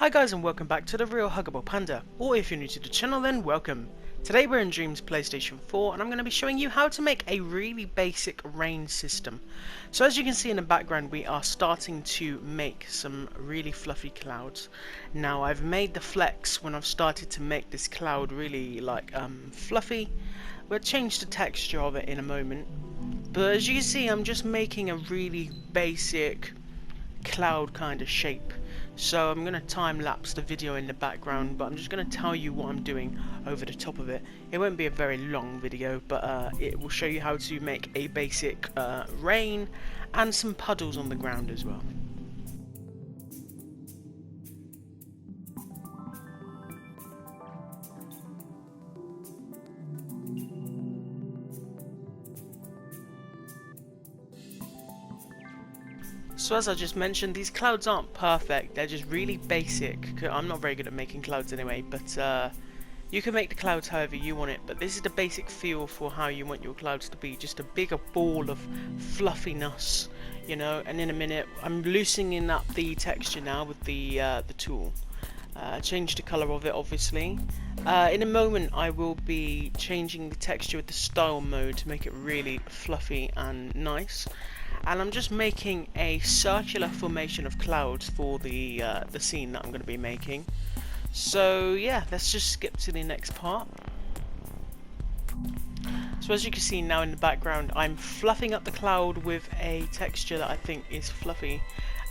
Hi guys and welcome back to the Real Huggable Panda, or if you're new to the channel then welcome. Today we're in Dream's PlayStation 4 and I'm going to be showing you how to make a really basic rain system. So as you can see in the background we are starting to make some really fluffy clouds. Now I've made the flecks when I've started to make this cloud really fluffy. We'll change the texture of it in a moment. But as you can see I'm just making a really basic cloud kind of shape. So I'm going to time lapse the video in the background, but I'm just going to tell you what I'm doing over the top of it. It won't be a very long video, but it will show you how to make a basic rain and some puddles on the ground as well. So as I just mentioned, these clouds aren't perfect, they're just really basic. I'm not very good at making clouds anyway, but you can make the clouds however you want it, but this is the basic feel for how you want your clouds to be, just a bigger ball of fluffiness, you know. And in a minute, I'm loosening up the texture now with the tool. Change the colour of it obviously. In a moment I will be changing the texture with the style mode to make it really fluffy and nice. And I'm just making a circular formation of clouds for the scene that I'm going to be making. So yeah, let's just skip to the next part. So as you can see now in the background, I'm fluffing up the cloud with a texture that I think is fluffy,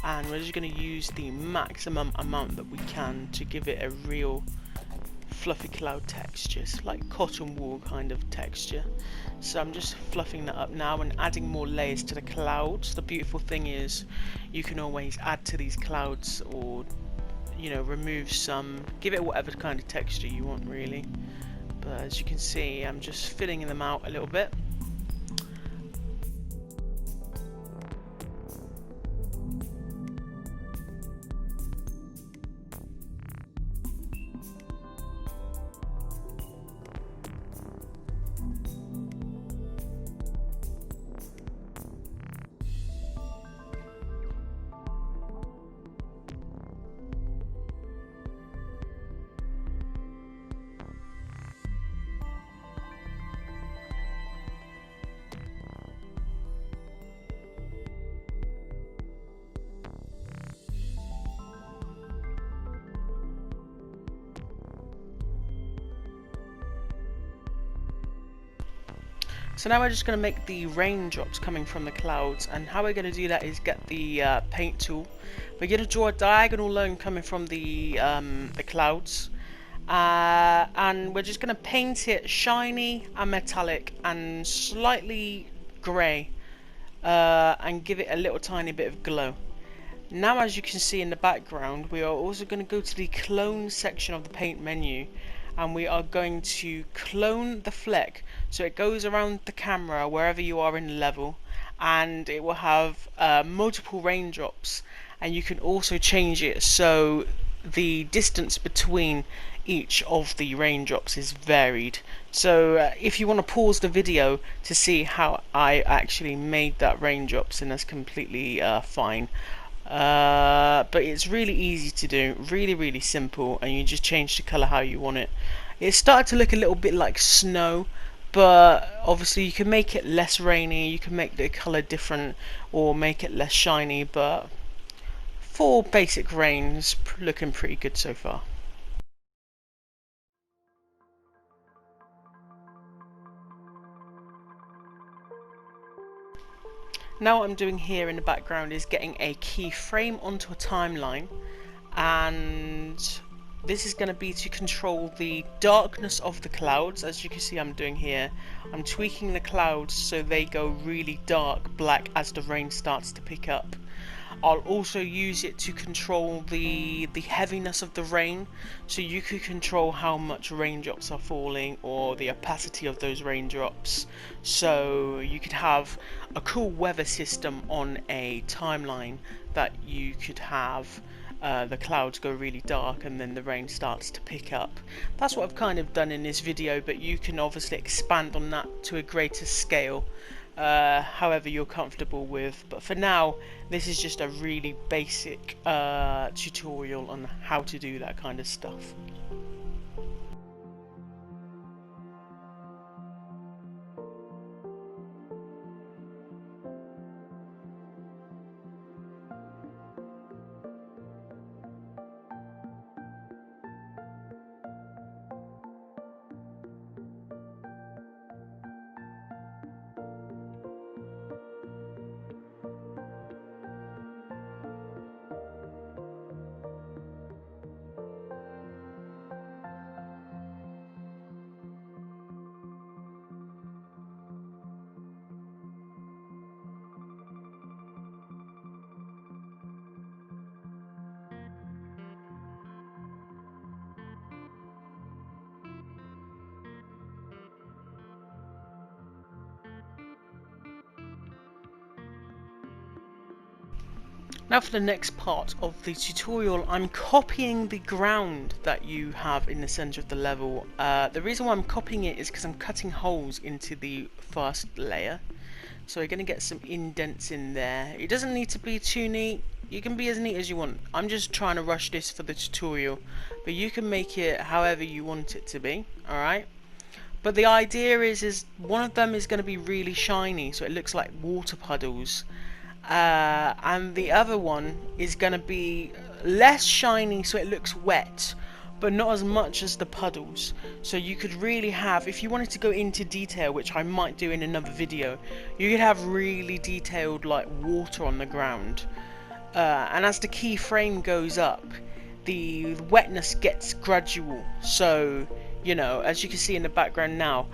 and we're just going to use the maximum amount that we can to give it a real fluffy cloud texture. It's like cotton wool kind of texture. So I'm just fluffing that up now and adding more layers to the clouds. The beautiful thing is you can always add to these clouds, or you know, remove some, give it whatever kind of texture you want really. But as you can see, I'm just filling them out a little bit. So now we're just going to make the raindrops coming from the clouds, and how we're going to do that is get the paint tool. We're going to draw a diagonal line coming from the clouds, and we're just going to paint it shiny and metallic and slightly grey, and give it a little tiny bit of glow. Now as you can see in the background, we are also going to go to the clone section of the paint menu, and we are going to clone the fleck so it goes around the camera wherever you are in the level, and it will have multiple raindrops, and you can also change it so the distance between each of the raindrops is varied. So if you want to pause the video to see how I actually made that raindrops, then that's completely fine. But it's really easy to do, really simple, and you just change the colour how you want it. It started to look a little bit like snow, but obviously you can make it less rainy, you can make the colour different or make it less shiny, but for basic rain it's looking pretty good so far. Now what I'm doing here in the background is getting a keyframe onto a timeline, and this is going to be to control the darkness of the clouds. As you can see I'm doing here, I'm tweaking the clouds so they go really dark black as the rain starts to pick up. I'll also use it to control the heaviness of the rain, so you could control how much raindrops are falling or the opacity of those raindrops, so you could have a cool weather system on a timeline that you could have the clouds go really dark and then the rain starts to pick up. That's what I've kind of done in this video, but you can obviously expand on that to a greater scale. however you're comfortable with. But for now, this is just a really basic tutorial on how to do that kind of stuff. Now for the next part of the tutorial, I'm copying the ground that you have in the center of the level. The reason why I'm copying it is because I'm cutting holes into the first layer. So you're going to get some indents in there. It doesn't need to be too neat. You can be as neat as you want. I'm just trying to rush this for the tutorial. But you can make it however you want it to be. Alright? But the idea is one of them is going to be really shiny, so it looks like water puddles. And the other one is going to be less shiny, so it looks wet, but not as much as the puddles. So you could really have, if you wanted to go into detail, which I might do in another video, you could have really detailed like water on the ground. And as the keyframe goes up, the wetness gets gradual. So, you know, as you can see in the background now,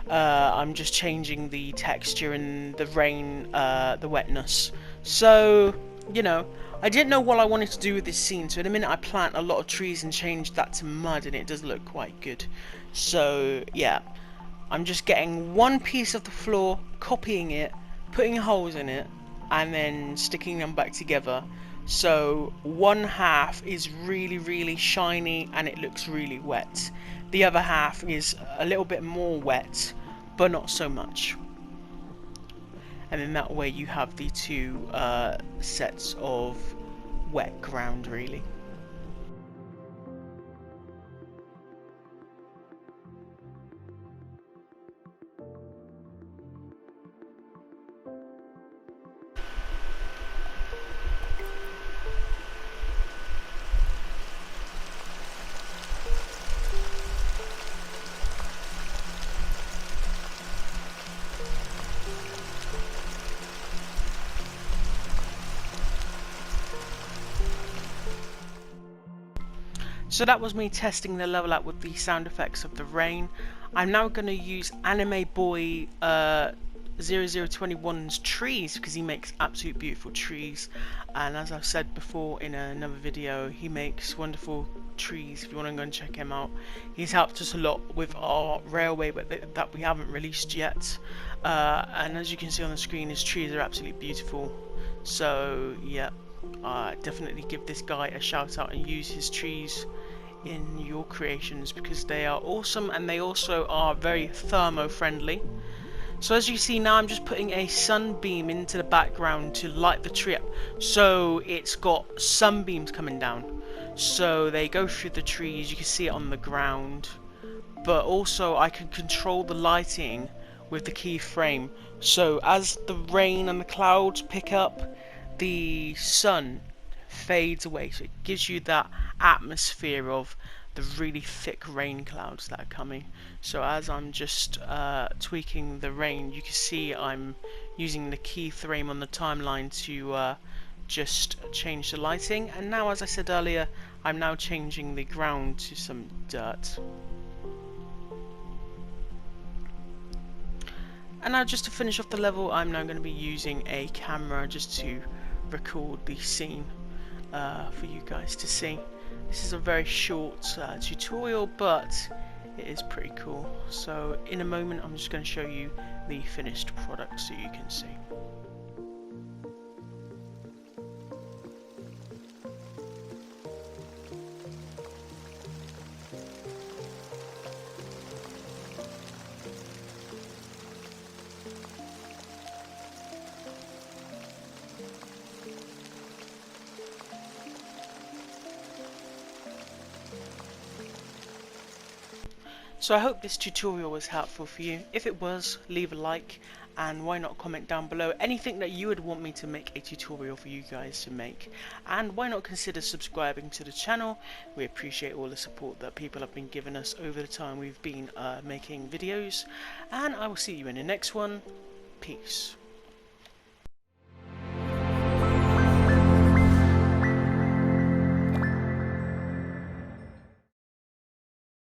I'm just changing the texture and the rain, the wetness. So, you know, I didn't know what I wanted to do with this scene, so in a minute I plant a lot of trees and change that to mud, and it does look quite good. So, yeah, I'm just getting one piece of the floor, copying it, putting holes in it, and then sticking them back together. So one half is really, really shiny and it looks really wet. The other half is a little bit more wet, but not so much. And then that way you have the two sets of wet ground, really. So that was me testing the level out with the sound effects of the rain. I'm now going to use Anime Boy 0021's trees, because he makes absolute beautiful trees, and as I've said before in another video, he makes wonderful trees. If you want to go and check him out, he's helped us a lot with our railway that we haven't released yet, and as you can see on the screen, his trees are absolutely beautiful. So yeah, definitely give this guy a shout out and use his trees in your creations, because they are awesome and they also are very thermo friendly. So as you see now, I'm just putting a sunbeam into the background to light the tree up, so it's got sunbeams coming down, so they go through the trees, you can see it on the ground, but also I can control the lighting with the keyframe. So as the rain and the clouds pick up, the sun fades away, so it gives you that atmosphere of the really thick rain clouds that are coming. So as I'm just tweaking the rain, you can see I'm using the keyframe on the timeline to just change the lighting, and now, as I said earlier, I'm now changing the ground to some dirt. And now, just to finish off the level, I'm now going to be using a camera just to record the scene for you guys to see. This is a very short tutorial, but it is pretty cool. So in a moment I'm just going to show you the finished product so you can see. So I hope this tutorial was helpful for you. If it was, leave a like, and why not comment down below anything that you would want me to make a tutorial for you guys to make, and why not consider subscribing to the channel. We appreciate all the support that people have been giving us over the time we've been making videos, and I will see you in the next one. Peace.